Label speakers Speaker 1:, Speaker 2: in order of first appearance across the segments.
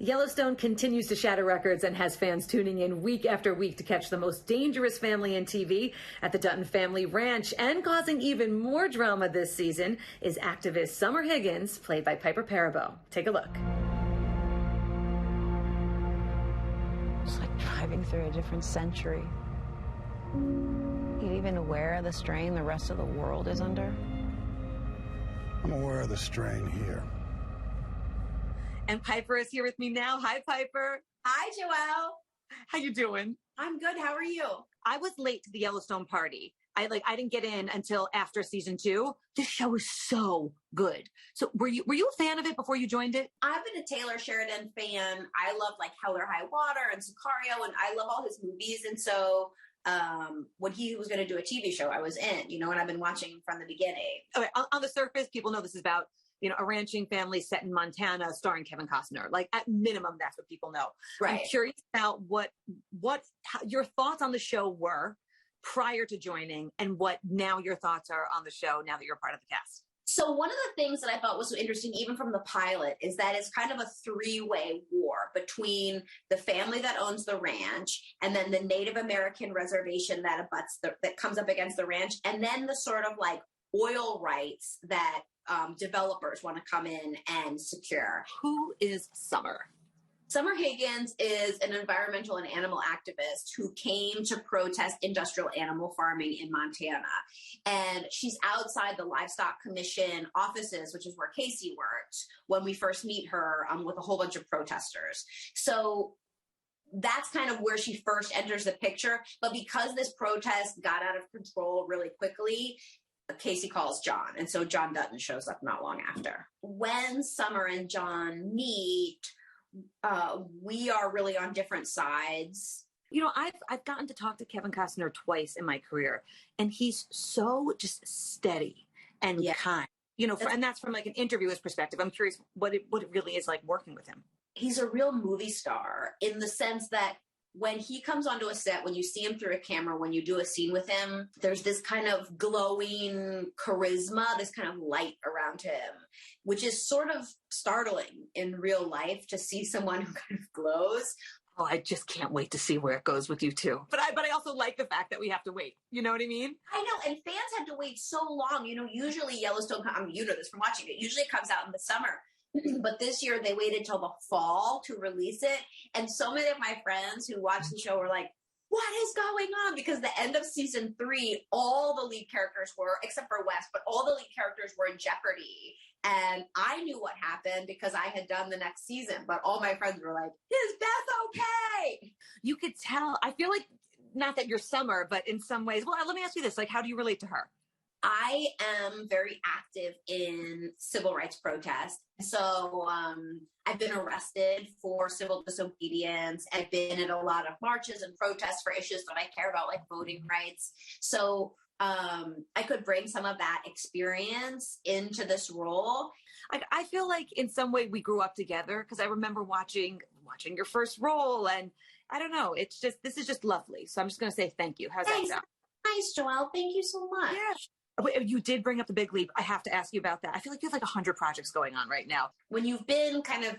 Speaker 1: Yellowstone continues to shatter records and has fans tuning in week after week to catch the most dangerous family in TV at the Dutton family ranch. And causing even more drama this season is activist Summer Higgins, played by Piper Perabo. Take a look.
Speaker 2: It's like driving through a different century. You even aware of the strain the rest of the world is under?
Speaker 3: I'm aware of the strain here.
Speaker 1: And Piper is here with me now. Hi, Piper.
Speaker 4: Hi, Joelle.
Speaker 1: How you doing?
Speaker 4: I'm good. How are you?
Speaker 1: I was late to the Yellowstone party. I didn't get in until after season 2. This show is so good. So were you a fan of it before you joined it?
Speaker 4: I've been a Taylor Sheridan fan. I love Hell or High Water and Sicario, and I love all his movies. And so when he was going to do a TV show, I was in, and I've been watching from the beginning.
Speaker 1: Okay, on the surface, people know this is about a ranching family set in Montana starring Kevin Costner. At minimum, that's what people know.
Speaker 4: Right.
Speaker 1: I'm curious about how your thoughts on the show were prior to joining and what now your thoughts are on the show now that you're part of the cast.
Speaker 4: So one of the things that I thought was so interesting, even from the pilot, is that it's kind of a three-way war between the family that owns the ranch and then the Native American reservation that comes up against the ranch, and then the sort of oil rights that developers want to come in and secure.
Speaker 1: Who is Summer?
Speaker 4: Summer Higgins is an environmental and animal activist who came to protest industrial animal farming in Montana. And she's outside the Livestock Commission offices, which is where Casey worked, when we first meet her with a whole bunch of protesters. So that's kind of where she first enters the picture. But because this protest got out of control really quickly, Casey calls John. And so John Dutton shows up not long after. When Summer and John meet, we are really on different sides.
Speaker 1: I've gotten to talk to Kevin Costner twice in my career, and he's so just steady and kind. And that's from an interviewer's perspective. I'm curious what it really is like working with him.
Speaker 4: He's a real movie star in the sense that when he comes onto a set, when you see him through a camera, when you do a scene with him, there's this kind of glowing charisma, this kind of light around him, which is sort of startling in real life to see someone who kind of glows.
Speaker 1: Oh, I just can't wait to see where it goes with you too. But I also like the fact that we have to wait. You know what I mean?
Speaker 4: I know, and fans had to wait so long. Usually Yellowstone, you know this from watching it, usually comes out in the summer. But this year they waited till the fall to release it. And so many of my friends who watched the show were like, what is going on? Because the end of season 3, all the lead characters were, except for Wes, but all the lead characters were in jeopardy. And I knew what happened because I had done the next season. But all my friends were like, is Beth okay?
Speaker 1: You could tell. I feel like, not that you're Summer, but in some ways, well, let me ask you this. How do you relate to her?
Speaker 4: I am very active in civil rights protests. So I've been arrested for civil disobedience. I've been at a lot of marches and protests for issues that I care about, like voting rights. So I could bring some of that experience into this role.
Speaker 1: I feel like in some way we grew up together because I remember watching your first role, and I don't know, this is just lovely. So I'm just going to say thank you. How's that sound?
Speaker 4: Nice, Joelle. Thank you so much.
Speaker 1: Yeah. You did bring up the big leap. I have to ask you about that. I feel like you have 100 projects going on right now.
Speaker 4: When you've been kind of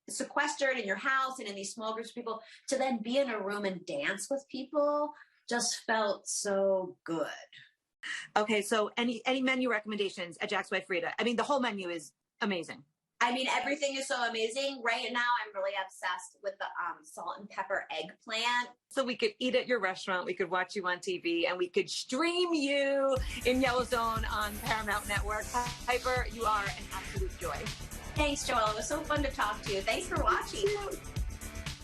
Speaker 4: sequestered in your house and in these small groups of people, to then be in a room and dance with people just felt so good.
Speaker 1: Okay, so any menu recommendations at Jack's Wife Frida? I mean, the whole menu is amazing.
Speaker 4: I mean, everything is so amazing. Right now, I'm really obsessed with the salt and pepper eggplant.
Speaker 1: So we could eat at your restaurant, we could watch you on TV, and we could stream you in Yellowstone on Paramount Network. Piper, you are an absolute joy.
Speaker 4: Thanks, Joelle. It was so fun to talk to you. Thanks for watching.